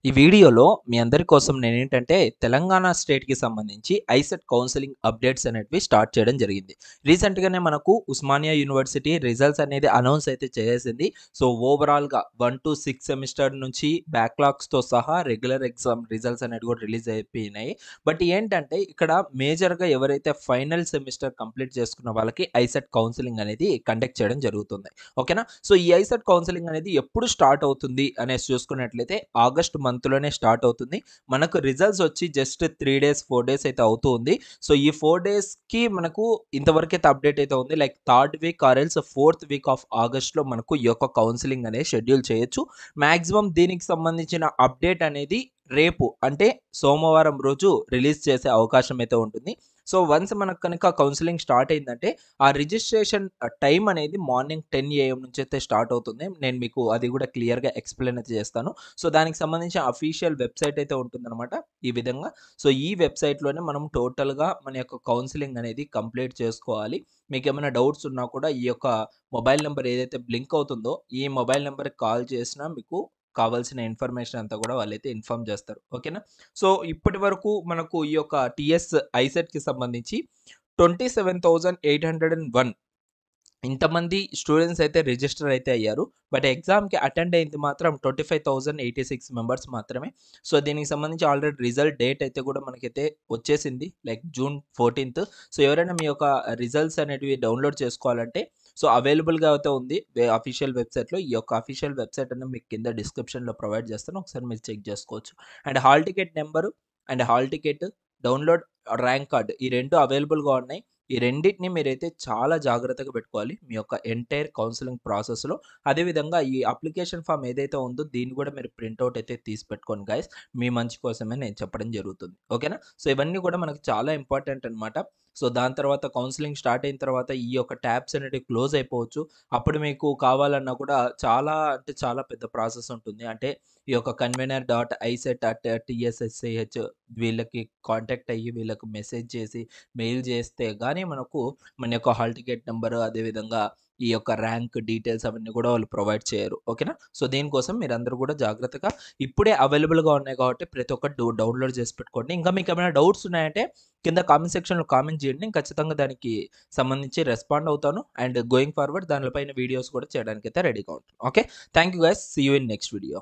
ఈ వీడియోలో మీ అందరి కోసం నేనేంటంటే తెలంగాణ స్టేట్‌కి సంబంధించి ఐసెట్ కౌన్సెలింగ్ అప్డేట్స్ అనేటివి స్టార్ట్ చేయడం జరిగింది. రీసెంట్‌గానే మనకు ఉస్మానియా యూనివర్సిటీ రిజల్ట్స్ అనేది అనౌన్స్ అయితే చేసేసింది. సో, ఓవరాల్‌గా 1-6 సెమిస్టర్ నుంచి బ్యాక్‌లాగ్స్‌తో సహా రెగ్యులర్ ఎగ్జామ్ రిజల్ట్స్ అనేవి కూడా రిలీజ్ అయిపోయినాయి. బట్ ఏంటంటే ఇక్కడ మేజర్‌గా ఎవరైతే ఫైనల్ సెమిస్టర్ కంప్లీట్ చేసుకున్న వాళ్ళకి ఐసెట్ కౌన్సెలింగ్ అనేది కండక్ట్ చేయడం జరుగుతుంది. ఓకేనా? సో, ఈ ఐసెట్ కౌన్సెలింగ్ అనేది ఎప్పుడు స్టార్ట్ అవుతుంది అనేసి చూసుకున్నట్లయితే ఆగస్ట్ మంత్‌లోనే స్టార్ట్ అవుతుంది. మనకు రిజల్ట్స్ వచ్చి జస్ట్ 3 డేస్, 4 డేస్ అయితే అవుతూ ఉంది. సో, ఈ 4 డేస్‌కి మనకు ఇంతవరకైతే అప్డేట్ అయితే ఉంది. Like third week or else fourth week of ఆగస్ట్‌లో మనకు ఈ యొక్క కౌన్సెలింగ్ అనేది షెడ్యూల్ చేయొచ్చు. మాక్సిమం దీనికి సంబంధించిన అప్డేట్ అనేది రేపు అంటే సోమవారం రోజు రిలీజ్ చేసే అవకాశం అయితే ఉంటుంది. సో, వన్స్ మనకు కనుక కౌన్సెలింగ్ స్టార్ట్ అయిందంటే ఆ రిజిస్ట్రేషన్ టైం అనేది మార్నింగ్ 10 ఏఎం నుంచి అయితే స్టార్ట్ అవుతుంది. నేను మీకు అది కూడా క్లియర్‌గా ఎక్స్‌ప్లెయిన్ అయితే చేస్తాను. సో, దానికి సంబంధించిన అఫీషియల్ వెబ్‌సైట్ అయితే ఉంటుందన్నమాట ఈ విధంగా. సో, ఈ వెబ్‌సైట్‌లోనే మనం టోటల్‌గా మన యొక్క కౌన్సెలింగ్ అనేది కంప్లీట్ చేసుకోవాలి. మీకేమైనా డౌట్స్ ఉన్నా కూడా ఈ యొక్క మొబైల్ నంబర్ ఏదైతే బ్లింక్ అవుతుందో ఈ మొబైల్ నంబర్‌కి కాల్ చేసినా మీకు కావాల్సిన ఇన్ఫర్మేషన్ అంతా కూడా వాళ్ళైతే ఇన్ఫార్మ్ చేస్తారు. ఓకేనా? సో, ఇప్పటి వరకు మనకు ఈ యొక్క టీఎస్ ఐసెట్‌కి సంబంధించి 27,801 ఇంతమంది స్టూడెంట్స్ అయితే రిజిస్టర్ అయితే అయ్యారు. బట్ ఎగ్జామ్‌కి అటెండ్ అయింది మాత్రం 25,086 మెంబర్స్ మాత్రమే. సో, దీనికి సంబంధించి ఆల్రెడీ రిజల్ట్ డేట్ అయితే కూడా మనకైతే వచ్చేసింది. Like June 14థ్. సో, ఎవరైనా మీ యొక్క రిజల్ట్స్ అనేటివి డౌన్‌లోడ్ చేసుకోవాలంటే సో, అవైలబుల్‌గా అయితే ఉంది. అఫీషియల్ వెబ్‌సైట్‌లో. ఈ యొక్క అఫీషియల్ వెబ్‌సైట్ అనేది మీకు కింద డిస్క్రిప్షన్‌లో ప్రొవైడ్ చేస్తాను. ఒకసారి మీరు చెక్ చేసుకోవచ్చు. And hall ticket number and hall ticket, download rank card ఈ 2 అవైలబుల్‌గా ఉన్నాయి. ఈ రెండిటిని మీరైతే చాలా జాగ్రత్తగా పెట్టుకోవాలి. మీ యొక్క ఎంటైర్ కౌన్సెలింగ్ ప్రాసెస్‌లో. అదేవిధంగా ఈ అప్లికేషన్ ఫార్మ్ ఏదైతే ఉందో దీన్ని కూడా మీరు ప్రింట్ ఔట్ అయితే తీసి పెట్టుకోండి గైస్. మీ మంచి కోసమే నేను చెప్పడం జరుగుతుంది. ఓకేనా? సో, ఇవన్నీ కూడా మనకు చాలా ఇంపార్టెంట్ అన్నమాట. సో, దాని తర్వాత కౌన్సెలింగ్ స్టార్ట్ అయిన తర్వాత ఈ యొక్క ట్యాబ్స్ అనేటివి క్లోజ్ అయిపోవచ్చు. అప్పుడు మీకు కావాలన్నా కూడా చాలా అంటే చాలా పెద్ద ప్రాసెస్ ఉంటుంది. అంటే ఈ యొక్క కన్వీనర్ డాట్ ఐసెట్ అట్ టీఎస్ఎస్‌సిహెచ్ వీళ్ళకి కాంటాక్ట్ అయ్యి వీళ్ళకి మెసేజ్ చేసి మెయిల్ చేస్తే గానీ మనకు మన యొక్క హాల్ టికెట్ నంబరు అదేవిధంగా ఈ యొక్క ర్యాంక్ డీటెయిల్స్ అవన్నీ కూడా వాళ్ళు ప్రొవైడ్ చేయరు. ఓకేనా? సో, దీనికోసం మీరందరూ కూడా జాగ్రత్తగా ఇప్పుడే అవైలబుల్‌గా ఉన్నాయి కాబట్టి ప్రతి ఒక్కటి డౌన్‌లోడ్ చేసి పెట్టుకోండి. ఇంకా మీకేమైనా డౌట్స్ ఉన్నాయంటే కింద కామెంట్ సెక్షన్‌లో కామెంట్ చేయండి. నేను ఖచ్చితంగా దానికి సంబంధించి రెస్పాండ్ అవుతాను. అండ్ గోయింగ్ ఫార్వర్డ్ దానిపైన వీడియోస్ కూడా చేయడానికైతే రెడీగా ఉంటాను. Okay. Thank you guys. See you in next video.